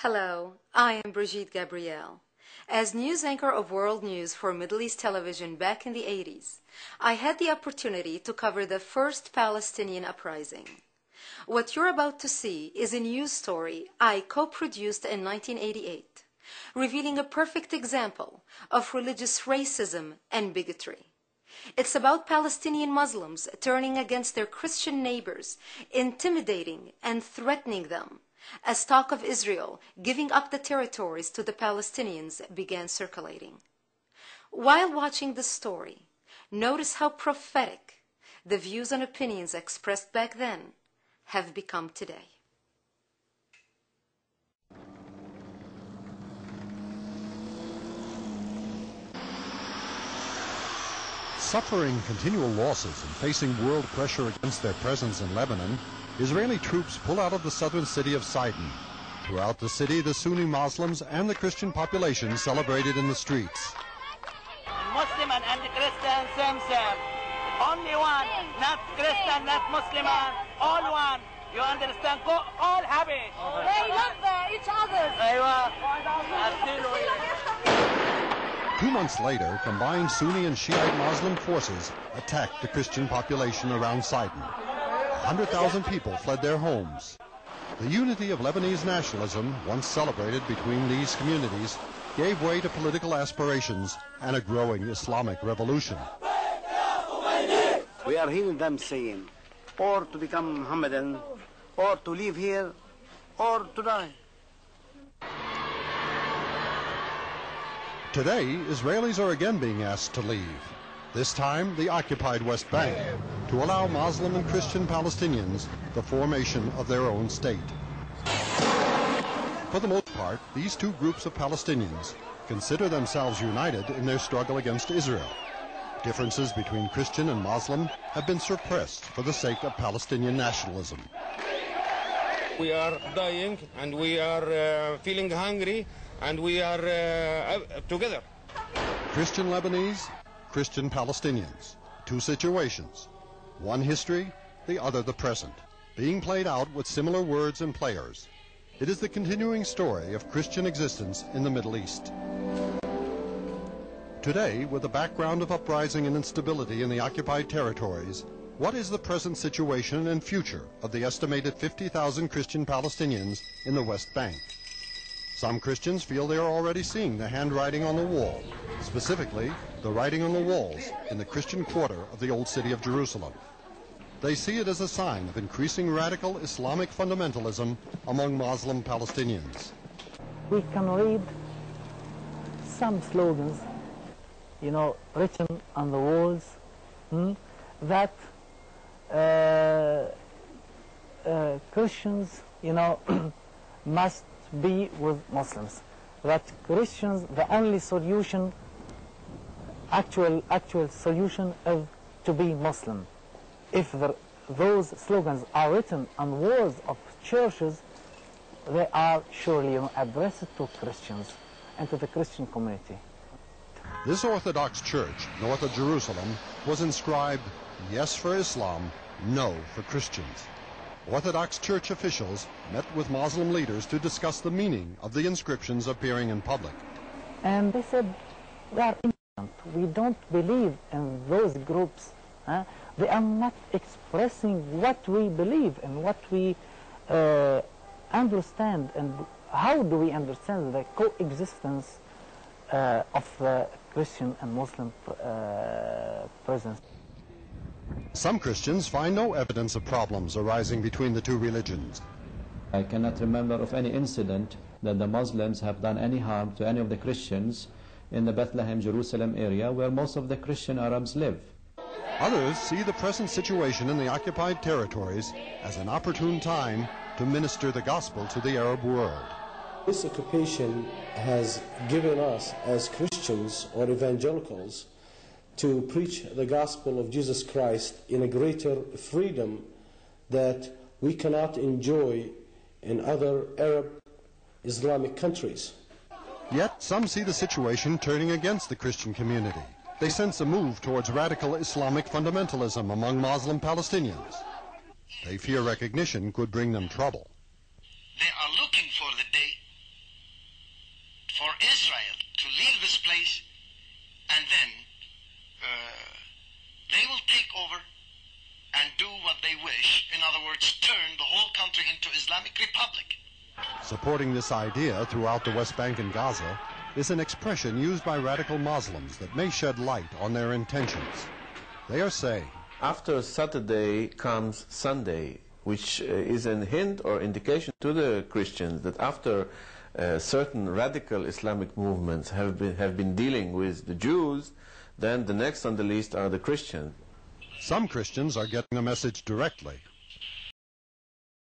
Hello, I am Brigitte Gabrielle. As news anchor of World News for Middle East television back in the 80s, I had the opportunity to cover the first Palestinian uprising. What you're about to see is a news story I co-produced in 1988, revealing a perfect example of religious racism and bigotry. It's about Palestinian Muslims turning against their Christian neighbors, intimidating and threatening them, as talk of Israel giving up the territories to the Palestinians began circulating. While watching the story, notice how prophetic the views and opinions expressed back then have become today. Suffering continual losses and facing world pressure against their presence in Lebanon, Israeli troops pull out of the southern city of Sidon. Throughout the city, the Sunni Muslims and the Christian population celebrated in the streets. Muslim and Christian, same. Only one, not Christian, not Muslim, all one. You understand? Go all happy. They love each other. 2 months later, combined Sunni and Shiite Muslim forces attacked the Christian population around Sidon. 100,000 people fled their homes. The unity of Lebanese nationalism, once celebrated between these communities, gave way to political aspirations and a growing Islamic revolution. We are hearing them saying, or to become Mohammedan, or to live here, or to die. Today, Israelis are again being asked to leave, this time the occupied West Bank, to allow Muslim and Christian Palestinians the formation of their own state. For the most part, these two groups of Palestinians consider themselves united in their struggle against Israel. Differences between Christian and Muslim have been suppressed for the sake of Palestinian nationalism. We are dying and we are feeling hungry and we are together. Christian Lebanese, Christian Palestinians. Two situations. One history, the other the present, being played out with similar words and players. It is the continuing story of Christian existence in the Middle East. Today, with a background of uprising and instability in the occupied territories, what is the present situation and future of the estimated 50,000 Christian Palestinians in the West Bank? Some Christians feel they are already seeing the handwriting on the wall, specifically the writing on the walls in the Christian quarter of the Old City of Jerusalem. They see it as a sign of increasing radical Islamic fundamentalism among Muslim Palestinians. We can read some slogans, written on the walls, that Christians, must be with Muslims. That Christians, the only solution, actual solution is to be Muslim. If those slogans are written on walls of churches, they are surely addressed to Christians and to the Christian community. This Orthodox church, north of Jerusalem, was inscribed, "Yes for Islam, no for Christians." Orthodox church officials met with Muslim leaders to discuss the meaning of the inscriptions appearing in public. And they said, we are innocent. We don't believe in those groups. They are not expressing what we believe and what we understand, and how do we understand the coexistence of the Christian and Muslim presence. Some Christians find no evidence of problems arising between the two religions. I cannot remember of any incident that the Muslims have done any harm to any of the Christians in the Bethlehem, Jerusalem area where most of the Christian Arabs live. Others see the present situation in the occupied territories as an opportune time to minister the gospel to the Arab world. This occupation has given us as Christians or evangelicals to preach the gospel of Jesus Christ in a greater freedom that we cannot enjoy in other Arab Islamic countries. Yet some see the situation turning against the Christian community. They sense a move towards radical Islamic fundamentalism among Muslim Palestinians. They fear recognition could bring them trouble. They are looking for the day Israel to leave this place, and then they will take over and do what they wish. In other words, turn the whole country into Islamic Republic. Supporting this idea throughout the West Bank and Gaza is an expression used by radical Muslims that may shed light on their intentions. They are saying, after Saturday comes Sunday, which is a hint or indication to the Christians that after certain radical Islamic movements have been dealing with the Jews, then the next on the list are the Christians. Some Christians are getting the message directly.